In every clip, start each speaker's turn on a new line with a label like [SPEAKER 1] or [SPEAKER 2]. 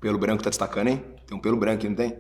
[SPEAKER 1] Pelo branco tá destacando, hein? Tem um pelo branco aqui, não tem?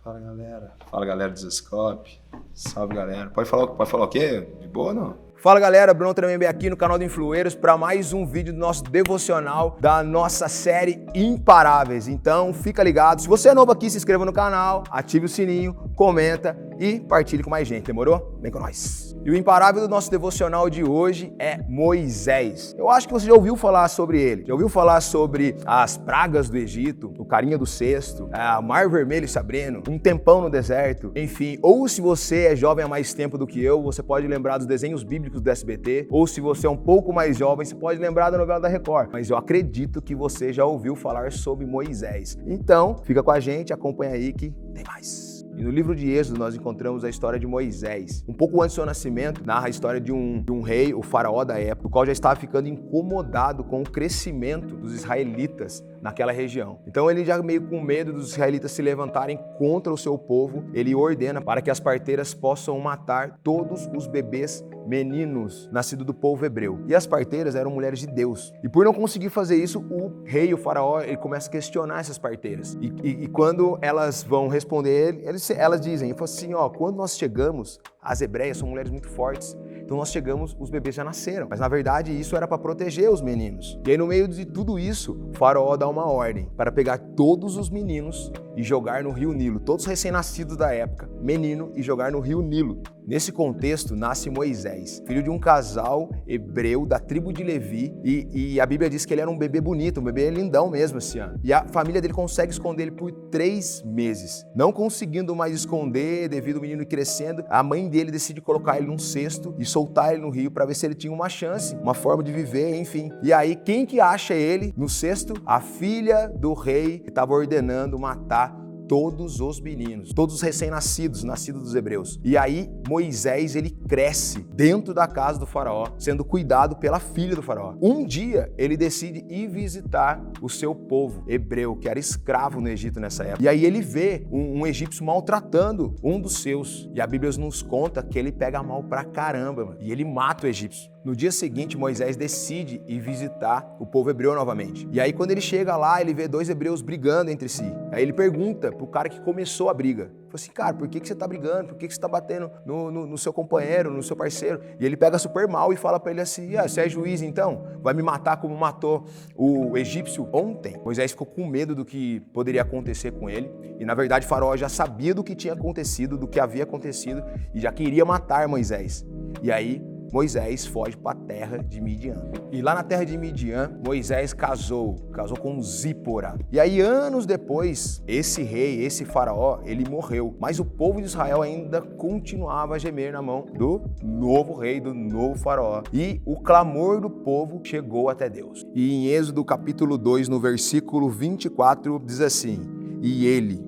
[SPEAKER 1] Fala, galera. Fala, galera do Zscope. Salve, galera. Pode falar o quê? De boa ou não? Fala, galera, Bruno Tremembé aqui no canal do Influeiros para mais um vídeo do nosso devocional da nossa série Imparáveis. Então, fica ligado. Se você é novo aqui, se inscreva no canal, ative o sininho, comenta e partilhe com mais gente, demorou? Vem com nós. E o imparável do nosso devocional de hoje é Moisés. Eu acho que você já ouviu falar sobre ele. Já ouviu falar sobre as pragas do Egito, o carinha do cesto, o Mar Vermelho se abrindo, um tempão no deserto, enfim. Ou se você é jovem há mais tempo do que eu, você pode lembrar dos desenhos bíblicos do SBT, ou se você é um pouco mais jovem, você pode lembrar da novela da Record. Mas eu acredito que você já ouviu falar sobre Moisés. Então, fica com a gente, acompanha aí que tem mais. E no livro de Êxodo nós encontramos a história de Moisés. Um pouco antes do seu nascimento, narra a história de um rei, o faraó da época, o qual já estava ficando incomodado com o crescimento dos israelitas naquela região. Então ele já meio com medo dos israelitas se levantarem contra o seu povo, ele ordena para que as parteiras possam matar todos os bebês meninos nascidos do povo hebreu. E as parteiras eram mulheres de Deus. E por não conseguir fazer isso, o rei, o faraó, ele começa a questionar essas parteiras. E quando elas vão responder, elas dizem, assim, quando nós chegamos, as hebreias são mulheres muito fortes, então nós chegamos, os bebês já nasceram. Mas na verdade isso era para proteger os meninos. E aí no meio de tudo isso, o faraó dá uma ordem para pegar todos os meninos e jogar no rio Nilo, todos recém-nascidos da época, menino, e jogar no rio Nilo. Nesse contexto nasce Moisés, filho de um casal hebreu da tribo de Levi, e a Bíblia diz que ele era um bebê bonito, um bebê lindão mesmo esse ano. E a família dele consegue esconder ele por 3 meses. Não conseguindo mais esconder devido ao menino ir crescendo, a mãe dele decide colocar ele num cesto e soltar ele no rio para ver se ele tinha uma chance, uma forma de viver, enfim. E aí quem que acha ele no cesto? A filha do rei que estava ordenando matar todos os meninos, todos os recém-nascidos, nascidos dos hebreus. E aí Moisés, ele cresce dentro da casa do faraó, sendo cuidado pela filha do faraó. Um dia ele decide ir visitar o seu povo hebreu, que era escravo no Egito nessa época. E aí ele vê um egípcio maltratando um dos seus. E a Bíblia nos conta que ele pega mal pra caramba, mano. E ele mata o egípcio. No dia seguinte, Moisés decide ir visitar o povo hebreu novamente. E aí, quando ele chega lá, ele vê 2 hebreus brigando entre si. Aí ele pergunta pro cara que começou a briga. Ele falou assim, cara, por que você tá brigando? Por que você tá batendo no seu companheiro, no seu parceiro? E ele pega super mal e fala pra ele assim, você é juiz então? Vai me matar como matou o egípcio ontem? Moisés ficou com medo do que poderia acontecer com ele. E na verdade, o faraó já sabia do que tinha acontecido, do que havia acontecido, e já queria matar Moisés. E aí, Moisés foge para a terra de Midian. E lá na terra de Midian, Moisés casou com Zípora. E aí, anos depois, esse rei, esse faraó, ele morreu. Mas o povo de Israel ainda continuava a gemer na mão do novo rei, do novo faraó. E o clamor do povo chegou até Deus. E em Êxodo capítulo 2, no versículo 24, diz assim, e ele,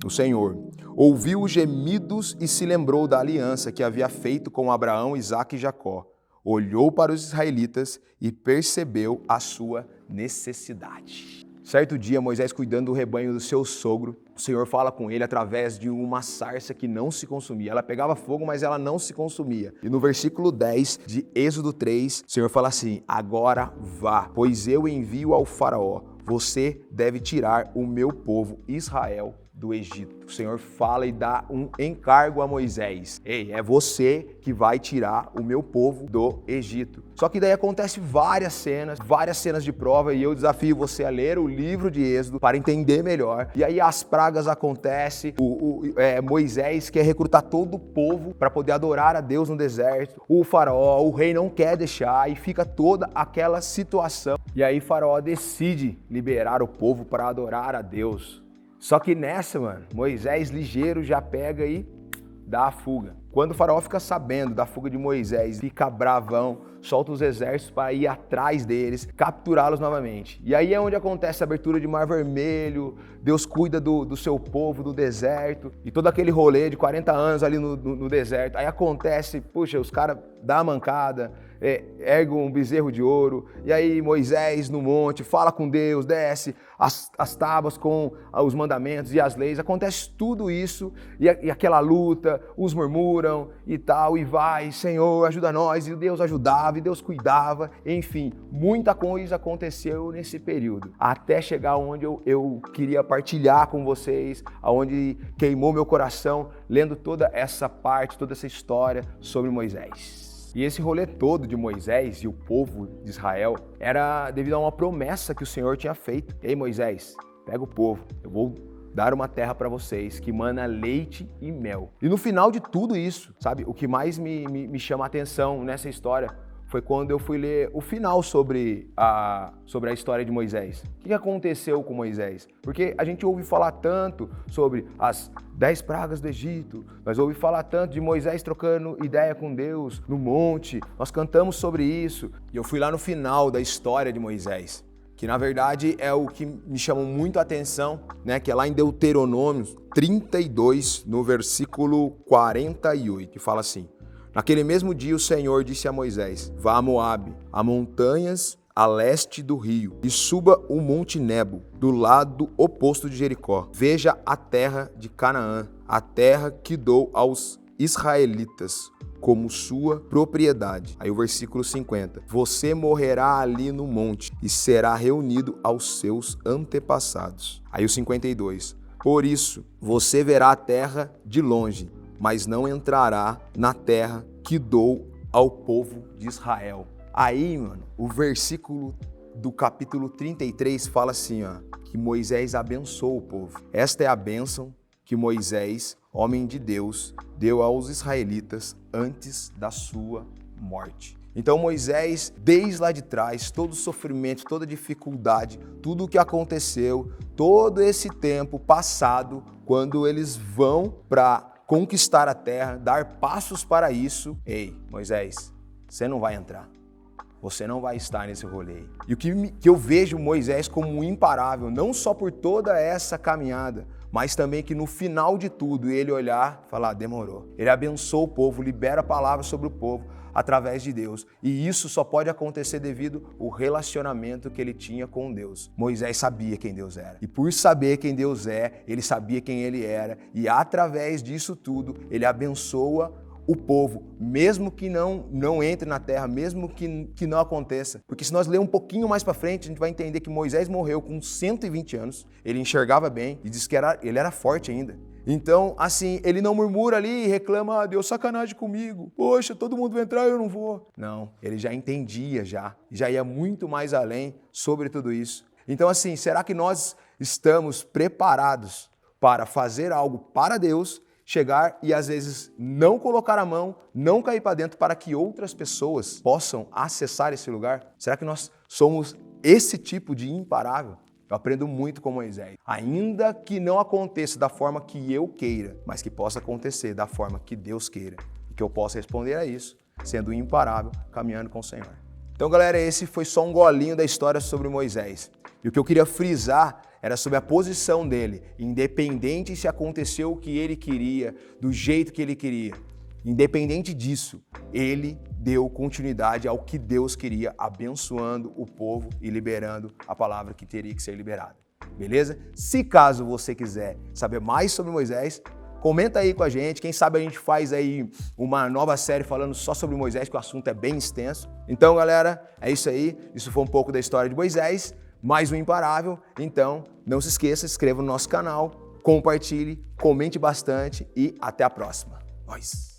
[SPEAKER 1] o Senhor, ouviu os gemidos e se lembrou da aliança que havia feito com Abraão, Isaque e Jacó. Olhou para os israelitas e percebeu a sua necessidade. Certo dia, Moisés cuidando do rebanho do seu sogro, o Senhor fala com ele através de uma sarça que não se consumia. Ela pegava fogo, mas ela não se consumia. E no versículo 10 de Êxodo 3, o Senhor fala assim, agora vá, pois eu envio ao faraó. Você deve tirar o meu povo Israel do Egito. O Senhor fala e dá um encargo a Moisés. Ei, é você que vai tirar o meu povo do Egito. Só que daí acontece várias cenas de prova, e eu desafio você a ler o livro de Êxodo para entender melhor. E aí as pragas acontecem, Moisés quer recrutar todo o povo para poder adorar a Deus no deserto. O faraó, o rei não quer deixar, e fica toda aquela situação. E aí faraó decide liberar o povo para adorar a Deus. Só que nessa, Moisés ligeiro já pega e dá a fuga. Quando o faraó fica sabendo da fuga de Moisés, fica bravão, solta os exércitos para ir atrás deles, capturá-los novamente. E aí é onde acontece a abertura de Mar Vermelho, Deus cuida do seu povo, do deserto, e todo aquele rolê de 40 anos ali no deserto. Aí acontece, os caras dão a mancada, ergue um bezerro de ouro, e aí Moisés no monte, fala com Deus, desce as tábuas com os mandamentos e as leis, acontece tudo isso, e aquela luta, uns murmuram, foram e tal, e vai, Senhor, ajuda nós, e Deus ajudava, e Deus cuidava, enfim, muita coisa aconteceu nesse período, até chegar onde eu queria partilhar com vocês, aonde queimou meu coração, lendo toda essa parte, toda essa história sobre Moisés. E esse rolê todo de Moisés e o povo de Israel era devido a uma promessa que o Senhor tinha feito. Ei, Moisés, pega o povo, eu vou dar uma terra para vocês que mana leite e mel. E no final de tudo isso, sabe, o que mais me chama a atenção nessa história foi quando eu fui ler o final sobre a história de Moisés. O que aconteceu com Moisés? Porque a gente ouve falar tanto sobre as 10 pragas do Egito, nós ouvimos falar tanto de Moisés trocando ideia com Deus no monte, nós cantamos sobre isso. E eu fui lá no final da história de Moisés, que na verdade é o que me chamou muito a atenção, né? Que é lá em Deuteronômio 32, no versículo 48, que fala assim: naquele mesmo dia o Senhor disse a Moisés: vá a Moabe, a montanhas a leste do rio, e suba o monte Nebo, do lado oposto de Jericó. Veja a terra de Canaã, a terra que dou aos israelitas como sua propriedade. Aí o versículo 50. Você morrerá ali no monte e será reunido aos seus antepassados. Aí o 52. Por isso, você verá a terra de longe, mas não entrará na terra que dou ao povo de Israel. Aí, mano, o versículo do capítulo 33 fala assim, ó, que Moisés abençoou o povo. Esta é a bênção que Moisés, homem de Deus, deu aos israelitas antes da sua morte. Então Moisés, desde lá de trás, todo o sofrimento, toda a dificuldade, tudo o que aconteceu, todo esse tempo passado, quando eles vão para conquistar a terra, dar passos para isso, ei, Moisés, você não vai entrar. Você não vai estar nesse rolê. E o que eu vejo Moisés como imparável, não só por toda essa caminhada, mas também que no final de tudo ele olhar e falar, demorou. Ele abençoa o povo, libera a palavra sobre o povo através de Deus. E isso só pode acontecer devido ao relacionamento que ele tinha com Deus. Moisés sabia quem Deus era. E por saber quem Deus é, ele sabia quem ele era. E através disso tudo, ele abençoa o povo, mesmo que não entre na terra, mesmo que não aconteça. Porque se nós ler um pouquinho mais para frente, a gente vai entender que Moisés morreu com 120 anos, ele enxergava bem e diz que ele era forte ainda. Então, assim, ele não murmura ali e reclama, Deus, sacanagem comigo, poxa, todo mundo vai entrar e eu não vou. Não, ele já entendia, já ia muito mais além sobre tudo isso. Então, assim, será que nós estamos preparados para fazer algo para Deus, chegar e às vezes não colocar a mão, não cair para dentro para que outras pessoas possam acessar esse lugar? Será que nós somos esse tipo de imparável? Eu aprendo muito com Moisés. Ainda que não aconteça da forma que eu queira, mas que possa acontecer da forma que Deus queira. E que eu possa responder a isso, sendo imparável, caminhando com o Senhor. Então, galera, esse foi só um golinho da história sobre Moisés. E o que eu queria frisar era sobre a posição dele, independente se aconteceu o que ele queria, do jeito que ele queria. Independente disso, ele deu continuidade ao que Deus queria, abençoando o povo e liberando a palavra que teria que ser liberada. Beleza? Se caso você quiser saber mais sobre Moisés, comenta aí com a gente. Quem sabe a gente faz aí uma nova série falando só sobre Moisés, que o assunto é bem extenso. Então, galera, é isso aí. Isso foi um pouco da história de Moisés. Mais um imparável, então não se esqueça, se inscreva no nosso canal, compartilhe, comente bastante e até a próxima. Nós.